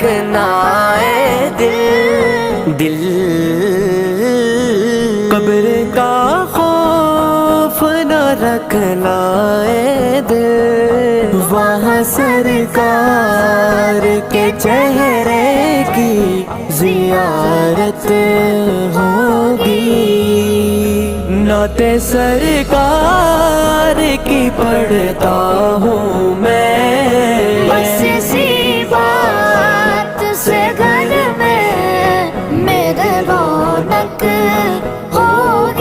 رکھنا اے دل قبر کا خوف نہ رکھنا اے دل، وہاں سرکار کے چہرے کی زیارت ہوگی، نعت سرکار کی پڑھتا ہوں میں، بس